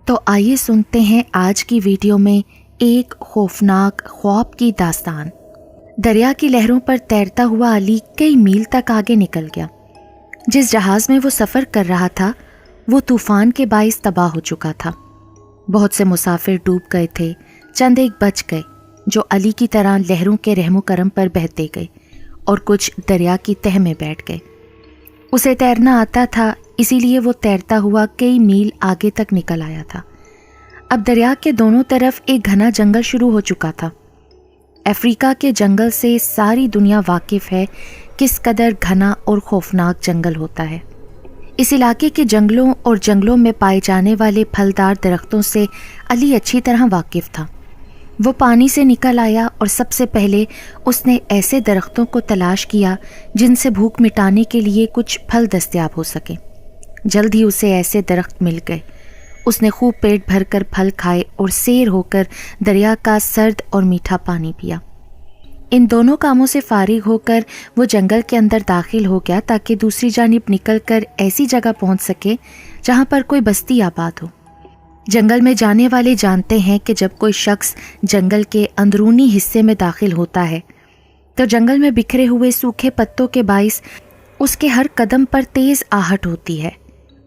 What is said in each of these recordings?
تو آئیے سنتے ہیں آج کی ویڈیو میں ایک خوفناک خواب کی داستان۔ دریا کی لہروں پر تیرتا ہوا علی کئی میل تک آگے نکل گیا۔ جس جہاز میں وہ سفر کر رہا تھا وہ طوفان کے باعث تباہ ہو چکا تھا۔ بہت سے مسافر ڈوب گئے تھے، چند ایک بچ گئے جو علی کی طرح لہروں کے رحم و کرم پر بہتے گئے اور کچھ دریا کی تہ میں بیٹھ گئے۔ اسے تیرنا آتا تھا، اسی لیے وہ تیرتا ہوا کئی میل آگے تک نکل آیا تھا۔ اب دریا کے دونوں طرف ایک گھنا جنگل شروع ہو چکا تھا۔ افریقہ کے جنگل سے ساری دنیا واقف ہے کس قدر گھنا اور خوفناک جنگل ہوتا ہے۔ اس علاقے کے جنگلوں اور جنگلوں میں پائے جانے والے پھلدار درختوں سے علی اچھی طرح واقف تھا۔ وہ پانی سے نکل آیا اور سب سے پہلے اس نے ایسے درختوں کو تلاش کیا جن سے بھوک مٹانے کے لیے کچھ پھل دستیاب ہو سکے۔ جلد ہی اسے ایسے درخت مل گئے۔ اس نے خوب پیٹ بھر کر پھل کھائے اور سیر ہو کر دریا کا سرد اور میٹھا پانی پیا۔ ان دونوں کاموں سے فارغ ہو کر وہ جنگل کے اندر داخل ہو گیا تاکہ دوسری جانب نکل کر ایسی جگہ پہنچ سکے جہاں پر کوئی بستی آباد ہو۔ جنگل میں جانے والے جانتے ہیں کہ جب کوئی شخص جنگل کے اندرونی حصے میں داخل ہوتا ہے تو جنگل میں بکھرے ہوئے سوکھے پتوں کے باعث اس کے ہر قدم پر تیز آہٹ ہوتی ہے۔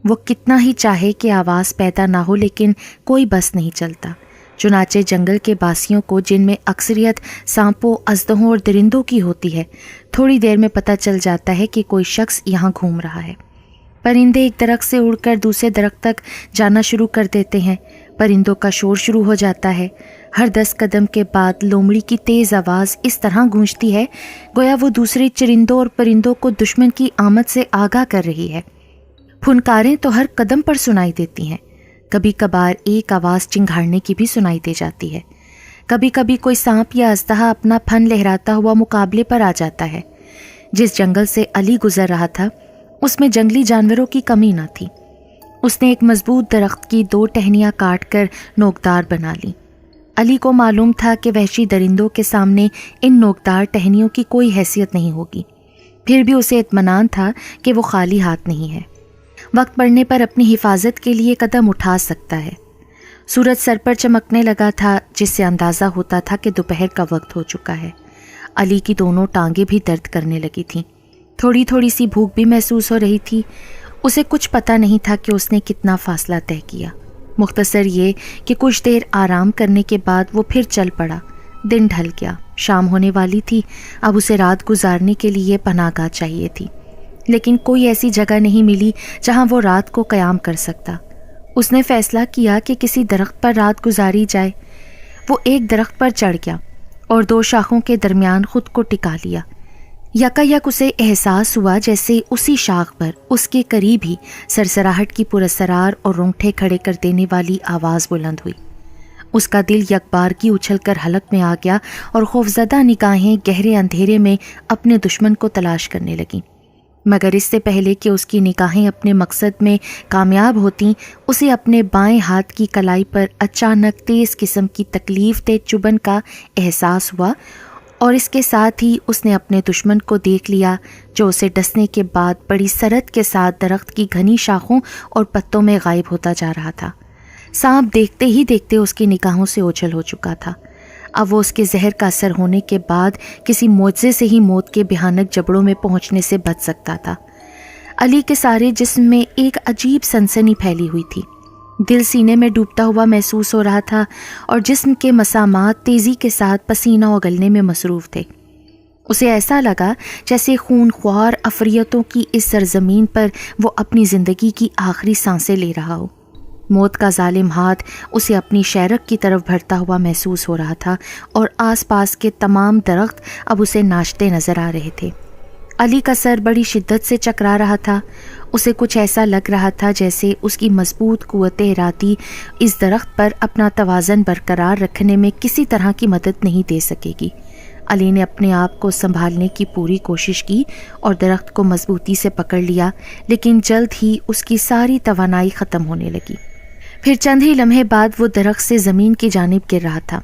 وہ کتنا ہی چاہے کہ آواز پیدا نہ ہو لیکن کوئی بس نہیں چلتا۔ چنانچہ جنگل کے باسیوں کو، جن میں اکثریت سانپوں، اژدہوں اور درندوں کی ہوتی ہے، تھوڑی دیر میں پتہ چل جاتا ہے کہ کوئی شخص یہاں گھوم رہا ہے۔ پرندے ایک درخت سے اڑ کر دوسرے درخت تک جانا شروع کر دیتے ہیں۔ پرندوں کا شور شروع ہو جاتا ہے۔ ہر 10 قدم کے بعد لومڑی کی تیز آواز اس طرح گونجتی ہے گویا وہ دوسرے چرندوں اور پرندوں کو دشمن کی آمد سے آگاہ کر رہی ہے۔ پھنکاریں تو ہر قدم پر سنائی دیتی ہیں۔ کبھی کبھار ایک آواز چنگھاڑنے کی بھی سنائی دے جاتی ہے۔ کبھی کبھی کوئی سانپ یا اژدہا اپنا پھن لہراتا ہوا مقابلے پر آ جاتا ہے۔ جس جنگل سے علی گزر رہا تھا اس میں جنگلی جانوروں کی کمی نہ تھی۔ اس نے ایک مضبوط درخت کی 2 ٹہنیاں کاٹ کر نوکدار بنا لیں۔ علی کو معلوم تھا کہ وحشی درندوں کے سامنے ان نوکدار ٹہنیوں کی کوئی حیثیت نہیں ہوگی، پھر بھی اسے اطمینان تھا کہ وہ خالی ہاتھ نہیں ہے۔ وقت پڑنے پر اپنی حفاظت کے لیے قدم اٹھا سکتا ہے۔ سورج سر پر چمکنے لگا تھا جس سے اندازہ ہوتا تھا کہ دوپہر کا وقت ہو چکا ہے۔ علی کی دونوں ٹانگیں بھی درد کرنے لگی تھیں۔ تھوڑی تھوڑی سی بھوک بھی محسوس ہو رہی تھی۔ اسے کچھ پتہ نہیں تھا کہ اس نے کتنا فاصلہ طے کیا۔ مختصر یہ کہ کچھ دیر آرام کرنے کے بعد وہ پھر چل پڑا۔ دن ڈھل گیا، شام ہونے والی تھی۔ اب اسے رات گزارنے کے لیے پناہ گاہ چاہیے تھی، لیکن کوئی ایسی جگہ نہیں ملی جہاں وہ رات کو قیام کر سکتا۔ اس نے فیصلہ کیا کہ کسی درخت پر رات گزاری جائے۔ وہ ایک درخت پر چڑھ گیا اور 2 شاخوں کے درمیان خود کو ٹکا لیا۔ یکایک اسے احساس ہوا جیسے اسی شاخ پر اس کے قریب ہی سرسراہٹ کی پراسرار اور رونگٹے کھڑے کر دینے والی آواز بلند ہوئی۔ اس کا دل یکبار کی اچھل کر حلق میں آ گیا اور خوفزدہ نگاہیں گہرے اندھیرے میں اپنے دشمن کو تلاش کرنے لگیں، مگر اس سے پہلے کہ اس کی نگاہیں اپنے مقصد میں کامیاب ہوتیں، اسے اپنے بائیں ہاتھ کی کلائی پر اچانک تیز قسم کی تکلیف دہ چبھن کا احساس ہوا، اور اس کے ساتھ ہی اس نے اپنے دشمن کو دیکھ لیا جو اسے ڈسنے کے بعد بڑی سرعت کے ساتھ درخت کی گھنی شاخوں اور پتوں میں غائب ہوتا جا رہا تھا۔ سانپ دیکھتے ہی دیکھتے اس کی نگاہوں سے اوجھل ہو چکا تھا۔ اب وہ اس کے زہر کا اثر ہونے کے بعد کسی معجزے سے ہی موت کے بھیانک جبڑوں میں پہنچنے سے بچ سکتا تھا۔ علی کے سارے جسم میں ایک عجیب سنسنی پھیلی ہوئی تھی۔ دل سینے میں ڈوبتا ہوا محسوس ہو رہا تھا اور جسم کے مسامات تیزی کے ساتھ پسینہ اگلنے میں مصروف تھے۔ اسے ایسا لگا جیسے خون خوار افریتوں کی اس سرزمین پر وہ اپنی زندگی کی آخری سانسیں لے رہا ہو۔ موت کا ظالم ہاتھ اسے اپنی شیرک کی طرف بڑھتا ہوا محسوس ہو رہا تھا اور آس پاس کے تمام درخت اب اسے ناچتے نظر آ رہے تھے۔ علی کا سر بڑی شدت سے چکرا رہا تھا۔ اسے کچھ ایسا لگ رہا تھا جیسے اس کی مضبوط قوت ارادی اس درخت پر اپنا توازن برقرار رکھنے میں کسی طرح کی مدد نہیں دے سکے گی۔ علی نے اپنے آپ کو سنبھالنے کی پوری کوشش کی اور درخت کو مضبوطی سے پکڑ لیا، لیکن جلد ہی اس کی ساری توانائی ختم ہونے لگی۔ پھر چند ہی لمحے بعد وہ درخت سے زمین کی جانب گر رہا تھا۔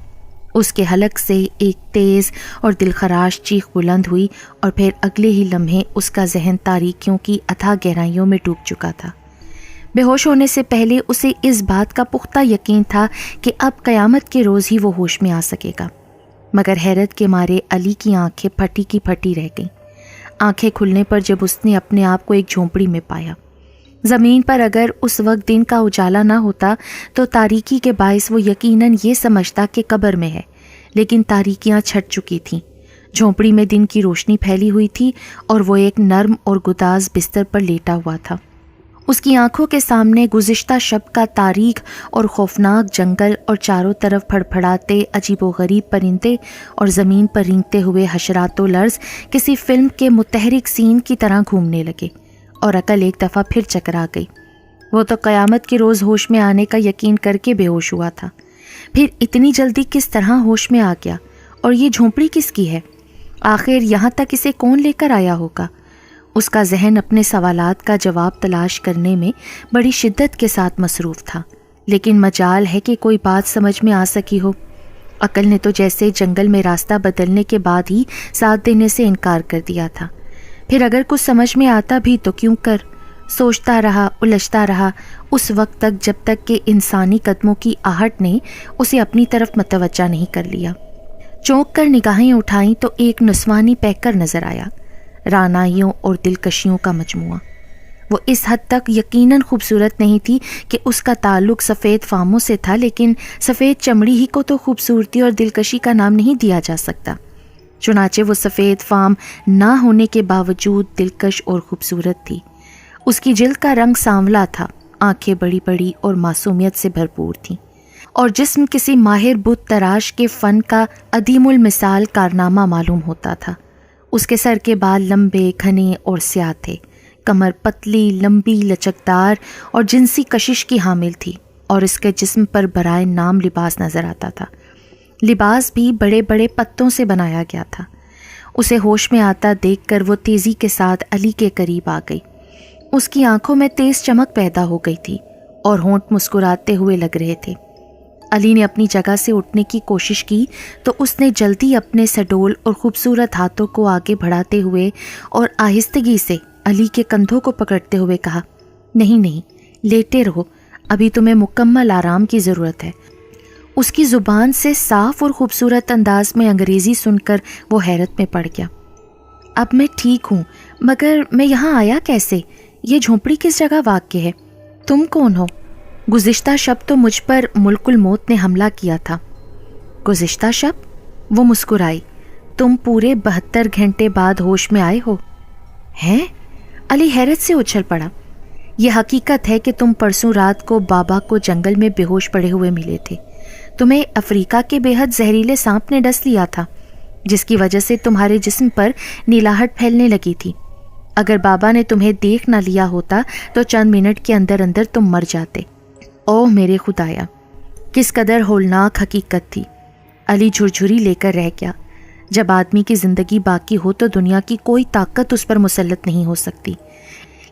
اس کے حلق سے ایک تیز اور دلخراش چیخ بلند ہوئی اور پھر اگلے ہی لمحے اس کا ذہن تاریکیوں کی اتھاہ گہرائیوں میں ڈوب چکا تھا۔ بے ہوش ہونے سے پہلے اسے اس بات کا پختہ یقین تھا کہ اب قیامت کے روز ہی وہ ہوش میں آ سکے گا، مگر حیرت کے مارے علی کی آنکھیں پھٹی کی پھٹی رہ گئیں۔ آنکھیں کھلنے پر جب اس نے اپنے آپ کو ایک جھونپڑی میں پایا، زمین پر اگر اس وقت دن کا اجالا نہ ہوتا تو تاریکی کے باعث وہ یقیناً یہ سمجھتا کہ قبر میں ہے، لیکن تاریکیاں چھٹ چکی تھیں۔ جھونپڑی میں دن کی روشنی پھیلی ہوئی تھی اور وہ ایک نرم اور گداز بستر پر لیٹا ہوا تھا۔ اس کی آنکھوں کے سامنے گزشتہ شب کا تاریک اور خوفناک جنگل اور چاروں طرف پھڑپھڑاتے عجیب و غریب پرندے اور زمین پر رینگتے ہوئے حشرات و لرز کسی فلم کے متحرک سین کی طرح گھومنے لگے، اور عقل ایک دفعہ پھر چکرا گئی۔ وہ تو قیامت کے روز ہوش میں آنے کا یقین کر کے بے ہوش ہوا تھا، پھر اتنی جلدی کس طرح ہوش میں آ گیا؟ اور یہ جھونپڑی کس کی ہے؟ آخر یہاں تک اسے کون لے کر آیا ہوگا؟ اس کا ذہن اپنے سوالات کا جواب تلاش کرنے میں بڑی شدت کے ساتھ مصروف تھا، لیکن مجال ہے کہ کوئی بات سمجھ میں آ سکی ہو۔ عقل نے تو جیسے جنگل میں راستہ بدلنے کے بعد ہی ساتھ دینے سے انکار کر دیا تھا۔ پھر اگر کچھ سمجھ میں آتا بھی تو کیوں کر؟ سوچتا رہا، الجھتا رہا اس وقت تک جب تک کہ انسانی قدموں کی آہٹ نے اسے اپنی طرف متوجہ نہیں کر لیا۔ چونک کر نگاہیں اٹھائیں تو ایک نسوانی پیکر نظر آیا، رعنائیوں اور دلکشیوں کا مجموعہ۔ وہ اس حد تک یقیناً خوبصورت نہیں تھی کہ اس کا تعلق سفید فاموں سے تھا، لیکن سفید چمڑی ہی کو تو خوبصورتی اور دلکشی کا نام نہیں دیا جا سکتا۔ چنانچہ وہ سفید فام نہ ہونے کے باوجود دلکش اور خوبصورت تھی۔ اس کی جلد کا رنگ سانولا تھا، آنکھیں بڑی بڑی اور معصومیت سے بھرپور تھیں، اور جسم کسی ماہر بت تراش کے فن کا عدیم المثال کارنامہ معلوم ہوتا تھا۔ اس کے سر کے بال لمبے، گھنے اور سیاہ تھے، کمر پتلی، لمبی، لچکدار اور جنسی کشش کی حامل تھی، اور اس کے جسم پر برائے نام لباس نظر آتا تھا۔ لباس بھی بڑے بڑے پتوں سے بنایا گیا تھا۔ اسے ہوش میں آتا دیکھ کر وہ تیزی کے ساتھ علی کے قریب آ گئی۔ اس کی آنکھوں میں تیز چمک پیدا ہو گئی تھی اور ہونٹ مسکراتے ہوئے لگ رہے تھے۔ علی نے اپنی جگہ سے اٹھنے کی کوشش کی تو اس نے جلدی اپنے سڈول اور خوبصورت ہاتھوں کو آگے بڑھاتے ہوئے اور آہستگی سے علی کے کندھوں کو پکڑتے ہوئے کہا، نہیں نہیں، لیٹے رہو، ابھی تمہیں مکمل آرام کی ضرورت ہے۔ اس کی زبان سے صاف اور خوبصورت انداز میں انگریزی سن کر وہ حیرت میں پڑ گیا۔ اب میں ٹھیک ہوں، مگر میں یہاں آیا کیسے؟ یہ جھونپڑی کس جگہ واقع ہے؟ تم کون ہو؟ گزشتہ شب تو مجھ پر ملک الموت نے حملہ کیا تھا۔ گزشتہ شب؟ وہ مسکرائی۔ تم پورے 72 گھنٹے بعد ہوش میں آئے ہو؟ ہیں؟ علی حیرت سے اچھل پڑا۔ یہ حقیقت ہے کہ تم پرسوں رات کو بابا کو جنگل میں بے ہوش پڑے ہوئے ملے تھے۔ تمہیں افریقہ کے بے حد زہریلے سانپ نے ڈس لیا تھا، جس کی وجہ سے تمہارے جسم پر نیلاہٹ پھیلنے لگی تھی۔ اگر بابا نے تمہیں دیکھ نہ لیا ہوتا تو چند منٹ کے اندر اندر تم مر جاتے۔ اوہ میرے خدایا، کس قدر ہولناک حقیقت تھی۔ علی جھرجھری لے کر رہ گیا۔ جب آدمی کی زندگی باقی ہو تو دنیا کی کوئی طاقت اس پر مسلط نہیں ہو سکتی،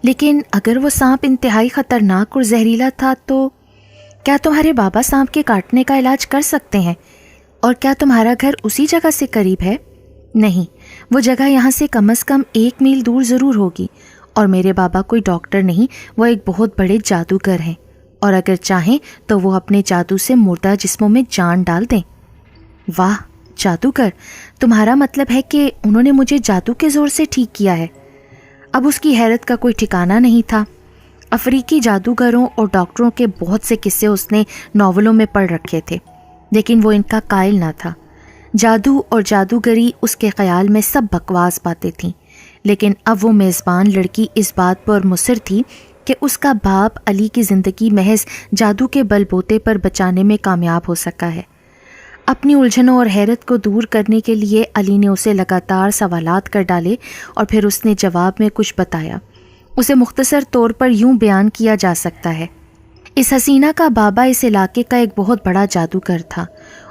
لیکن اگر وہ سانپ انتہائی خطرناک اور زہریلا تھا تو کیا تمہارے بابا سانپ کے کاٹنے کا علاج کر سکتے ہیں؟ اور کیا تمہارا گھر اسی جگہ سے قریب ہے؟ نہیں، وہ جگہ یہاں سے کم از کم 1 میل دور ضرور ہوگی، اور میرے بابا کوئی ڈاکٹر نہیں، وہ ایک بہت بڑے جادوگر ہیں، اور اگر چاہیں تو وہ اپنے جادو سے مردہ جسموں میں جان ڈال دیں۔ واہ، جادوگر! تمہارا مطلب ہے کہ انہوں نے مجھے جادو کے زور سے ٹھیک کیا ہے؟ اب اس کی حیرت کا کوئی ٹھکانہ نہیں تھا۔ افریقی جادوگروں اور ڈاکٹروں کے بہت سے قصے اس نے ناولوں میں پڑھ رکھے تھے، لیکن وہ ان کا قائل نہ تھا۔ جادو اور جادوگری اس کے خیال میں سب بکواس باتیں تھیں، لیکن اب وہ میزبان لڑکی اس بات پر مصر تھی کہ اس کا باپ علی کی زندگی محض جادو کے بل بوتے پر بچانے میں کامیاب ہو سکا ہے۔ اپنی الجھنوں اور حیرت کو دور کرنے کے لیے علی نے اسے لگاتار سوالات کر ڈالے، اور پھر اس نے جواب میں کچھ بتایا۔ اسے مختصر طور پر یوں بیان کیا جا سکتا ہے، اس حسینہ کا بابا اس علاقے کا ایک بہت بڑا جادوگر تھا،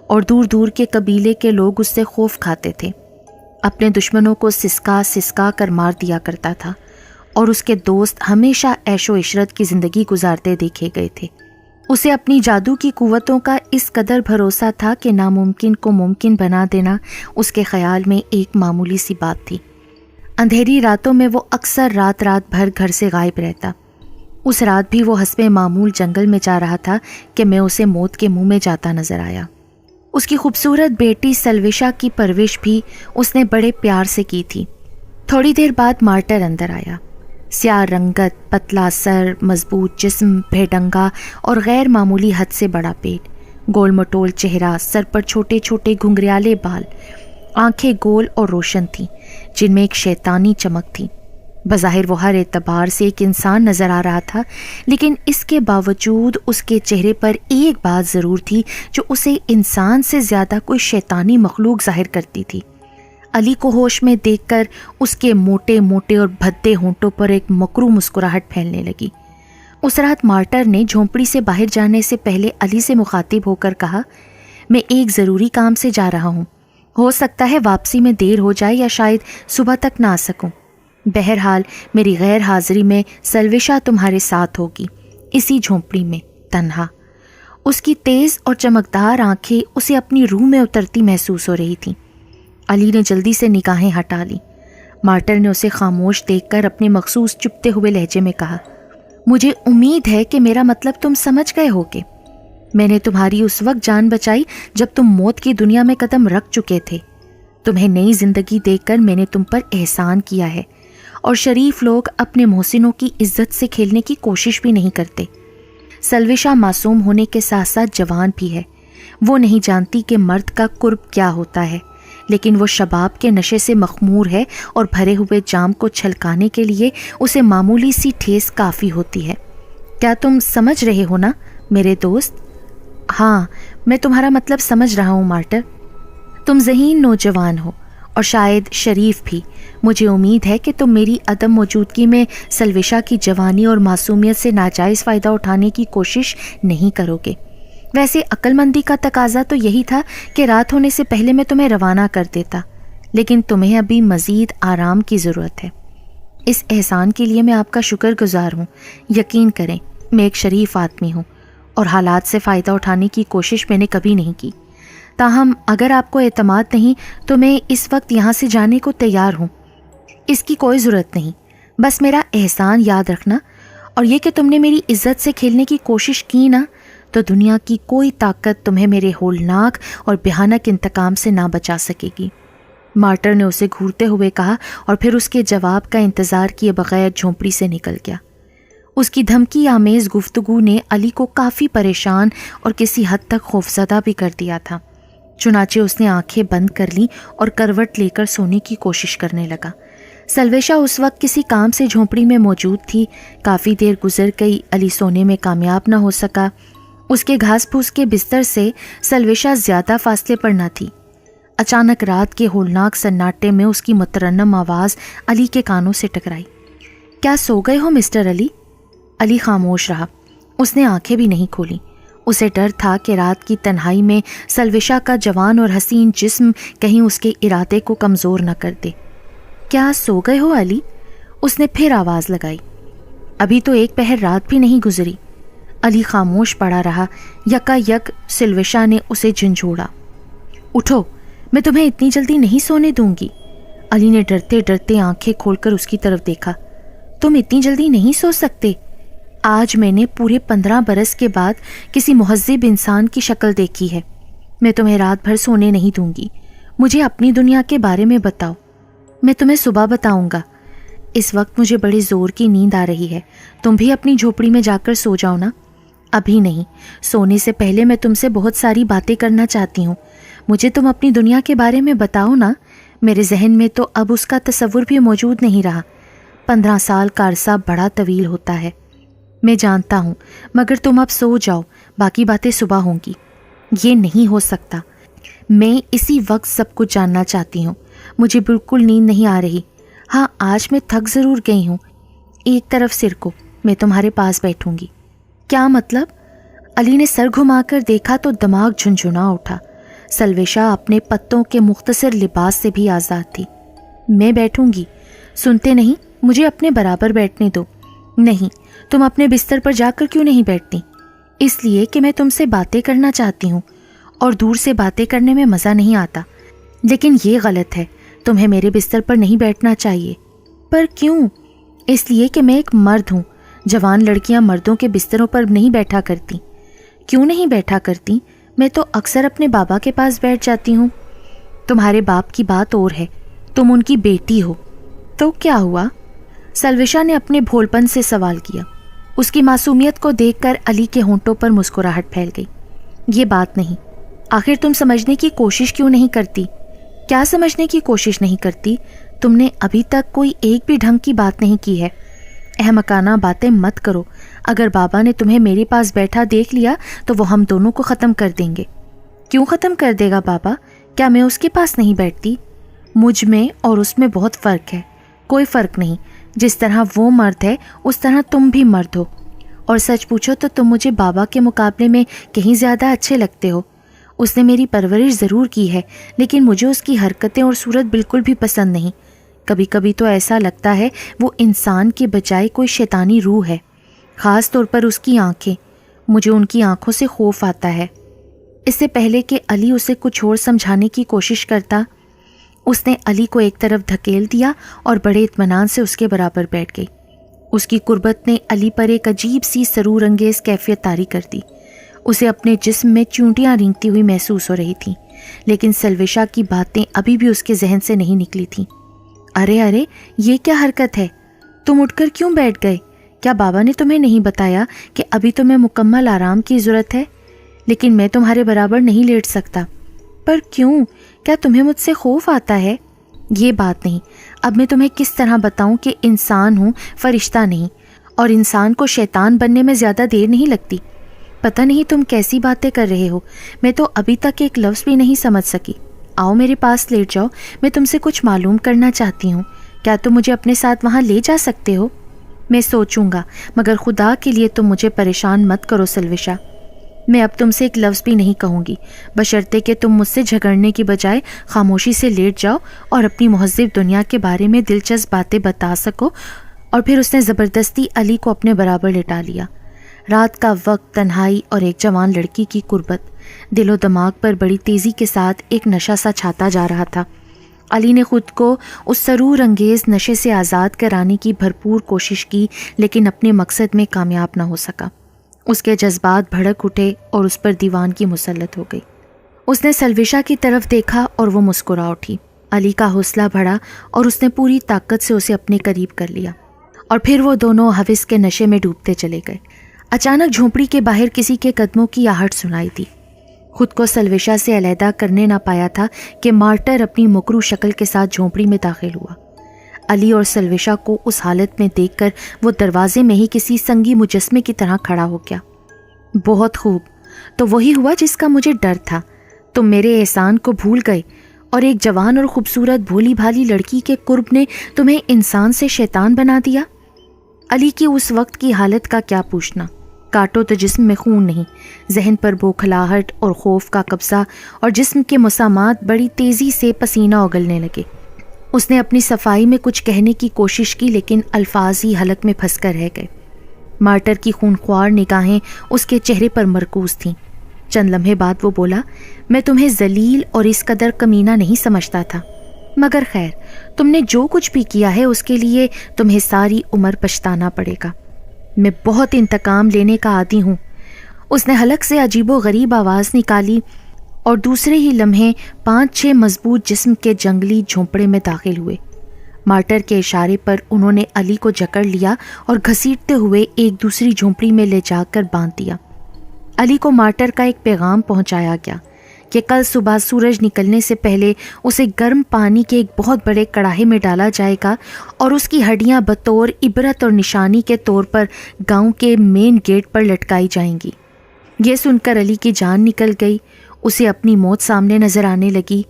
اور دور دور کے قبیلے کے لوگ اس سے خوف کھاتے تھے۔ اپنے دشمنوں کو سسکا سسکا کر مار دیا کرتا تھا، اور اس کے دوست ہمیشہ عیش و عشرت کی زندگی گزارتے دیکھے گئے تھے۔ اسے اپنی جادو کی قوتوں کا اس قدر بھروسہ تھا کہ ناممکن کو ممکن بنا دینا اس کے خیال میں ایک معمولی سی بات تھی۔ اندھیری راتوں میں وہ اکثر رات بھر گھر سے غائب رہتا۔ اس رات بھی وہ حسب معمول جنگل میں جا رہا تھا کہ میں اسے موت کے منہ میں جاتا نظر آیا۔ اس کی خوبصورت بیٹی سلویشا کی پرورش بھی اس نے بڑے پیار سے کی تھی۔ تھوڑی دیر بعد مارٹر اندر آیا۔ سیاہ رنگت، پتلا سر، مضبوط جسم، بھیڈنگا اور غیر معمولی حد سے بڑا پیٹ، گول مٹول چہرہ، سر پر چھوٹے چھوٹے گھنگریالے بال، آنکھیں گول اور روشن تھیں جن میں ایک شیطانی چمک تھی۔ بظاہر وہ ہر اعتبار سے ایک انسان نظر آ رہا تھا، لیکن اس کے باوجود اس کے چہرے پر ایک بات ضرور تھی جو اسے انسان سے زیادہ کوئی شیطانی مخلوق ظاہر کرتی تھی۔ علی کو ہوش میں دیکھ کر اس کے موٹے موٹے اور بھدے ہونٹوں پر ایک مکروہ مسکراہٹ پھیلنے لگی۔ اس رات مارٹر نے جھونپڑی سے باہر جانے سے پہلے علی سے مخاطب ہو کر کہا، میں ایک ضروری کام سے جا رہا ہوں، ہو سکتا ہے واپسی میں دیر ہو جائے یا شاید صبح تک نہ آ سکوں۔ بہرحال میری غیر حاضری میں سلویشا تمہارے ساتھ ہوگی، اسی جھونپڑی میں تنہا۔ اس کی تیز اور چمکدار آنکھیں اسے اپنی روح میں اترتی محسوس ہو رہی تھیں۔ علی نے جلدی سے نگاہیں ہٹا لی۔ مارٹر نے اسے خاموش دیکھ کر اپنے مخصوص چپتے ہوئے لہجے میں کہا، مجھے امید ہے کہ میرا مطلب تم سمجھ گئے ہوگے۔ میں نے تمہاری اس وقت جان بچائی جب تم موت کی دنیا میں قدم رکھ چکے تھے۔ تمہیں نئی زندگی دے کر میں نے تم پر احسان کیا ہے، اور شریف لوگ اپنے محسنوں کی عزت سے کھیلنے کی کوشش بھی نہیں کرتے۔ سلویشا معصوم ہونے کے ساتھ ساتھ جوان بھی ہے۔ وہ نہیں جانتی کہ مرد کا قرب کیا ہوتا ہے، لیکن وہ شباب کے نشے سے مخمور ہے اور بھرے ہوئے جام کو چھلکانے کے لیے اسے معمولی سی ٹھیس کافی ہوتی ہے۔ کیا تم سمجھ رہے ہو نا میرے دوست؟ ہاں، میں تمہارا مطلب سمجھ رہا ہوں مارٹر۔ تم ذہین نوجوان ہو اور شاید شریف بھی۔ مجھے امید ہے کہ تم میری عدم موجودگی میں سلویشا کی جوانی اور معصومیت سے ناجائز فائدہ اٹھانے کی کوشش نہیں کرو گے۔ ویسے عقل مندی کا تقاضا تو یہی تھا کہ رات ہونے سے پہلے میں تمہیں روانہ کر دیتا، لیکن تمہیں ابھی مزید آرام کی ضرورت ہے۔ اس احسان کے لیے میں آپ کا شکر گزار ہوں۔ یقین کریں، میں ایک شریف آدمی ہوں اور حالات سے فائدہ اٹھانے کی کوشش میں نے کبھی نہیں کی۔ تاہم اگر آپ کو اعتماد نہیں تو میں اس وقت یہاں سے جانے کو تیار ہوں۔ اس کی کوئی ضرورت نہیں، بس میرا احسان یاد رکھنا، اور یہ کہ تم نے میری عزت سے کھیلنے کی کوشش کی نا، تو دنیا کی کوئی طاقت تمہیں میرے ہولناک اور بھیانک انتقام سے نہ بچا سکے گی۔ مارٹر نے اسے گھورتے ہوئے کہا اور پھر اس کے جواب کا انتظار کیے بغیر جھونپڑی سے نکل گیا۔ اس کی دھمکی آمیز گفتگو نے علی کو کافی پریشان اور کسی حد تک خوفزدہ بھی کر دیا تھا۔ چنانچہ اس نے آنکھیں بند کر لیں اور کروٹ لے کر سونے کی کوشش کرنے لگا۔ سلویشا اس وقت کسی کام سے جھونپڑی میں موجود تھی۔ کافی دیر گزر گئی، علی سونے میں کامیاب نہ ہو سکا۔ اس کے گھاس پھوس کے بستر سے سلویشا زیادہ فاصلے پر نہ تھی۔ اچانک رات کے ہولناک سناٹے میں اس کی مترنم آواز علی کے کانوں سے ٹکرائی۔ کیا سو گئے ہو مسٹر علی؟ علی خاموش رہا۔ اس نے آنکھیں بھی نہیں کھولیں۔ اسے ڈر تھا کہ رات کی تنہائی میں سلویشا کا جوان اور حسین جسم کہیں اس کے ارادے کو کمزور نہ کر دے۔ کیا سو گئے ہو علی؟ اس نے پھر آواز لگائی۔ ابھی تو ایک پہر رات بھی نہیں گزری۔ علی خاموش پڑا رہا۔ یکا یک سلویشا نے اسے جھنجھوڑا۔ اٹھو، میں تمہیں اتنی جلدی نہیں سونے دوں گی۔ علی نے ڈرتے ڈرتے آنکھیں کھول کر اس کی طرف دیکھا۔ تم اتنی جلدی نہیں سو سکتے۔ آج میں نے پورے 15 برس کے بعد کسی مہذب انسان کی شکل دیکھی ہے۔ میں تمہیں رات بھر سونے نہیں دوں گی۔ مجھے اپنی دنیا کے بارے میں بتاؤ، میں تمہیں صبح بتاؤں گا۔ اس وقت مجھے بڑے زور کی نیند آ رہی ہے۔ تم بھی اپنی جھوپڑی میں جا کر سو جاؤ نا۔ ابھی نہیں، سونے سے پہلے میں تم سے بہت ساری باتیں کرنا چاہتی ہوں۔ مجھے تم اپنی دنیا کے بارے میں بتاؤ نا۔ میرے ذہن میں تو اب اس کا تصور بھی موجود نہیں رہا۔ 15 سال کا عرصہ بڑا طویل ہوتا ہے، میں جانتا ہوں، مگر تم اب سو جاؤ، باقی باتیں صبح ہوں گی۔ یہ نہیں ہو سکتا۔ میں اسی وقت سب کچھ جاننا چاہتی ہوں۔ مجھے بالکل نیند نہیں آ رہی۔ ہاں، آج میں تھک ضرور گئی ہوں۔ ایک طرف سر کو، میں تمہارے پاس بیٹھوں گی۔ کیا مطلب؟ علی نے سر گھما کر دیکھا تو دماغ جھنجھنا اٹھا۔ سلویشا اپنے پتوں کے مختصر لباس سے بھی آزاد تھی۔ میں بیٹھوں گی، سنتے نہیں؟ مجھے اپنے برابر بیٹھنے دو۔ نہیں، تم اپنے بستر پر جا کر کیوں نہیں بیٹھتی؟ اس لیے کہ میں تم سے باتیں کرنا چاہتی ہوں، اور دور سے باتیں کرنے میں مزہ نہیں آتا۔ لیکن یہ غلط ہے، تمہیں میرے بستر پر نہیں بیٹھنا چاہیے۔ پر کیوں؟ اس لیے کہ میں ایک مرد ہوں جوان لڑکیاں مردوں کے بستروں پر نہیں بیٹھا کرتی۔ کیوں نہیں بیٹھا کرتی؟ میں تو اکثر اپنے بابا کے پاس بیٹھ جاتی ہوں۔ تمہارے باپ کی بات اور ہے، تم ان کی بیٹی ہو۔ تو کیا ہوا؟ سلوشا نے اپنے بھولپن سے سوال کیا۔ اس کی معصومیت کو دیکھ کر علی کے ہونٹوں پر مسکراہٹ پھیل گئی۔ یہ بات نہیں، آخر تم سمجھنے کی کوشش کیوں نہیں کرتی؟ کیا سمجھنے کی کوشش نہیں کرتی؟ تم نے ابھی تک کوئی ایک بھی ڈھنگ کی بات نہیں کی ہے۔ احمقانہ باتیں مت کرو۔ اگر بابا نے تمہیں میرے پاس بیٹھا دیکھ لیا تو وہ ہم دونوں کو ختم کر دیں گے۔ کیوں ختم کر دے گا بابا؟ کیا میں اس کے پاس نہیں بیٹھتی؟ مجھ میں اور اس میں بہت فرق ہے۔ کوئی فرق نہیں، جس طرح وہ مرد ہے اس طرح تم بھی مرد ہو، اور سچ پوچھو تو تم مجھے بابا کے مقابلے میں کہیں زیادہ اچھے لگتے ہو۔ اس نے میری پرورش ضرور کی ہے، لیکن مجھے اس کی حرکتیں اور صورت بالکل بھی پسند نہیں۔ کبھی کبھی تو ایسا لگتا ہے وہ انسان کے بجائے کوئی شیطانی روح ہے، خاص طور پر اس کی آنکھیں۔ مجھے ان کی آنکھوں سے خوف آتا ہے۔ اس سے پہلے کہ علی اسے کچھ اور سمجھانے کی کوشش کرتا، اس نے علی کو ایک طرف دھکیل دیا اور بڑے اطمینان سے اس کے برابر بیٹھ گئی۔ اس کی قربت نے علی پر ایک عجیب سی سرور انگیز کیفیت طاری کر دی۔ اسے اپنے جسم میں چونٹیاں رینگتی ہوئی محسوس ہو رہی تھیں، لیکن سلوشا کی باتیں ابھی بھی اس کے ذہن سے نہیں نکلی تھیں۔ ارے یہ کیا حرکت ہے؟ تم اٹھ کر کیوں بیٹھ گئے؟ کیا بابا نے تمہیں نہیں بتایا کہ ابھی تمہیں مکمل آرام کی ضرورت ہے؟ لیکن میں تمہارے برابر نہیں لیٹ سکتا۔ پر کیوں؟ کیا تمہیں مجھ سے خوف آتا ہے؟ یہ بات نہیں۔ اب میں تمہیں کس طرح بتاؤں کہ انسان ہوں، فرشتہ نہیں، اور انسان کو شیطان بننے میں زیادہ دیر نہیں لگتی۔ پتہ نہیں تم کیسی باتیں کر رہے ہو، میں تو ابھی تک ایک لفظ بھی نہیں سمجھ سکی۔ آؤ میرے پاس لیٹ جاؤ، میں تم سے کچھ معلوم کرنا چاہتی ہوں۔ کیا تم مجھے اپنے ساتھ وہاں لے جا سکتے ہو؟ میں سوچوں گا، مگر خدا کے لیے تم مجھے پریشان مت کرو سلوشا۔ میں اب تم سے ایک لفظ بھی نہیں کہوں گی، بشرطے کہ تم مجھ سے جھگڑنے کی بجائے خاموشی سے لیٹ جاؤ اور اپنی مہذب دنیا کے بارے میں دلچسپ باتیں بتا سکو۔ اور پھر اس نے زبردستی علی کو اپنے برابر لٹا لیا۔ رات کا وقت، تنہائی اور ایک جوان لڑکی کی قربت، دل و دماغ پر بڑی تیزی کے ساتھ ایک نشہ سا چھاتا جا رہا تھا۔ علی نے خود کو اس سرور انگیز نشے سے آزاد کرانے کی بھرپور کوشش کی، لیکن اپنے مقصد میں کامیاب نہ ہو سکا۔ اس کے جذبات بھڑک اٹھے اور اس پر دیوان کی مسلط ہو گئی۔ اس نے سلوشا کی طرف دیکھا اور وہ مسکرا اٹھی۔ علی کا حوصلہ بڑھا اور اس نے پوری طاقت سے اسے اپنے قریب کر لیا، اور پھر وہ دونوں ہوس کے نشے میں ڈوبتے چلے گئے۔ اچانک جھونپڑی کے باہر کسی کے قدموں کی آہٹ سنائی دی۔ خود کو سلوشا سے علیحدہ کرنے نہ پایا تھا کہ مارٹر اپنی مکروہ شکل کے ساتھ جھونپڑی میں داخل ہوا۔ علی اور سلوشا کو اس حالت میں دیکھ کر وہ دروازے میں ہی کسی سنگی مجسمے کی طرح کھڑا ہو گیا۔ بہت خوب، تو وہی ہوا جس کا مجھے ڈر تھا۔ تم میرے احسان کو بھول گئے، اور ایک جوان اور خوبصورت بھولی بھالی لڑکی کے قرب نے تمہیں انسان سے شیطان بنا دیا۔ علی کی اس وقت کی حالت کا کیا پوچھنا۔ کاٹو تو جسم میں خون نہیں، ذہن پر بوکھلاہٹ اور خوف کا قبضہ، اور جسم کے مسامات بڑی تیزی سے پسینہ اگلنے لگے۔ اس نے اپنی صفائی میں کچھ کہنے کی کوشش کی، لیکن الفاظ ہی حلق میں پھنس کر رہ گئے۔ مارٹر کی خونخوار نگاہیں اس کے چہرے پر مرکوز تھیں۔ چند لمحے بعد وہ بولا، میں تمہیں ذلیل اور اس قدر کمینہ نہیں سمجھتا تھا، مگر خیر، تم نے جو کچھ بھی کیا ہے اس کے لیے تمہیں ساری عمر پچھتانا پڑے گا۔ میں بہت انتقام لینے کا عادی ہوں۔ اس نے حلق سے عجیب و غریب آواز نکالی، اور دوسرے ہی لمحے 5-6 مضبوط جسم کے جنگلی جھونپڑے میں داخل ہوئے۔ مارٹر کے اشارے پر انہوں نے علی کو جکڑ لیا اور گھسیٹتے ہوئے ایک دوسری جھونپڑی میں لے جا کر باندھ دیا۔ علی کو مارٹر کا ایک پیغام پہنچایا گیا کہ کل صبح سورج نکلنے سے پہلے اسے گرم پانی کے ایک بہت بڑے کڑاہے میں ڈالا جائے گا، اور اس کی ہڈیاں بطور عبرت اور نشانی کے طور پر گاؤں کے مین گیٹ پر لٹکائی جائیں گی۔ یہ سن کر علی کی جان نکل گئی۔ اسے اپنی موت سامنے نظر آنے لگی۔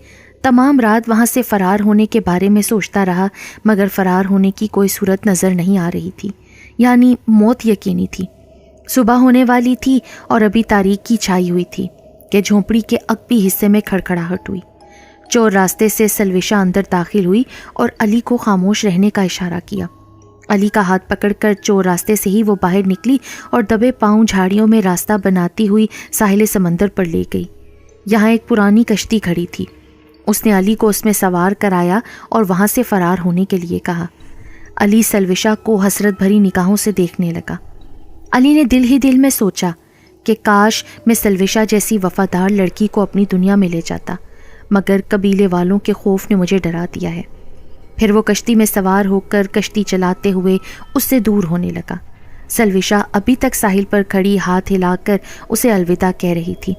تمام رات وہاں سے فرار ہونے کے بارے میں سوچتا رہا، مگر فرار ہونے کی کوئی صورت نظر نہیں آ رہی تھی، یعنی موت یقینی تھی۔ صبح ہونے والی تھی اور ابھی تاریکی چھائی ہوئی تھی کہ جھونپڑی کے عقبی حصے میں کھڑکھڑاہٹ ہوئی۔ چور راستے سے سلوشا اندر داخل ہوئی اور علی کو خاموش رہنے کا اشارہ کیا۔ علی کا ہاتھ پکڑ کر چور راستے سے ہی وہ باہر نکلی اور دبے پاؤں جھاڑیوں میں راستہ بناتی ہوئی ساحل سمندر پر لے گئی۔ یہاں ایک پرانی کشتی کھڑی تھی۔ اس نے علی کو اس میں سوار کرایا اور وہاں سے فرار ہونے کے لیے کہا۔ علی سلوشا کو حسرت بھری نگاہوں سے دیکھنے لگا۔ علی نے دل ہی دل میں سوچا کہ کاش میں سلوشا جیسی وفادار لڑکی کو اپنی دنیا میں لے جاتا، مگر قبیلے والوں کے خوف نے مجھے ڈرا دیا ہے۔ پھر وہ کشتی میں سوار ہو کر کشتی چلاتے ہوئے اس سے دور ہونے لگا۔ سلوشا ابھی تک ساحل پر کھڑی ہاتھ ہلا کر اسے الوداع کہہ رہی تھی۔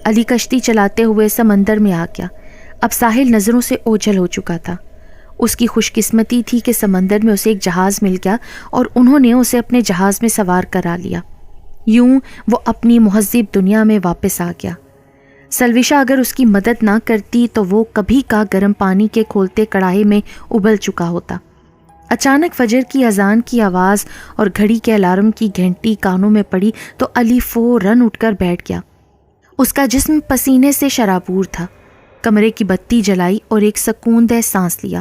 علی کشتی چلاتے ہوئے سمندر میں آ گیا۔ اب ساحل نظروں سے اوجھل ہو چکا تھا۔ اس کی خوش قسمتی تھی کہ سمندر میں اسے ایک جہاز مل گیا اور انہوں نے اسے اپنے جہاز میں سوار کرا لیا۔ یوں وہ اپنی مہذب دنیا میں واپس آ گیا۔ سلوشا اگر اس کی مدد نہ کرتی تو وہ کبھی کا گرم پانی کے کھولتے کڑاہے میں ابل چکا ہوتا۔ اچانک فجر کی اذان کی آواز اور گھڑی کے الارم کی گھنٹی کانوں میں پڑی تو علی فوراً اٹھ کر بیٹھ گیا۔ اس کا جسم پسینے سے شرابور تھا۔ کمرے کی بتی جلائی اور ایک سکون دہ سانس لیا۔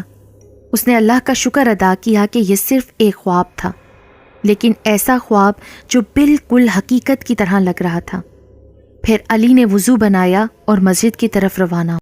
اس نے اللہ کا شکر ادا کیا کہ یہ صرف ایک خواب تھا، لیکن ایسا خواب جو بالکل حقیقت کی طرح لگ رہا تھا۔ پھر علی نے وضو بنایا اور مسجد کی طرف روانہ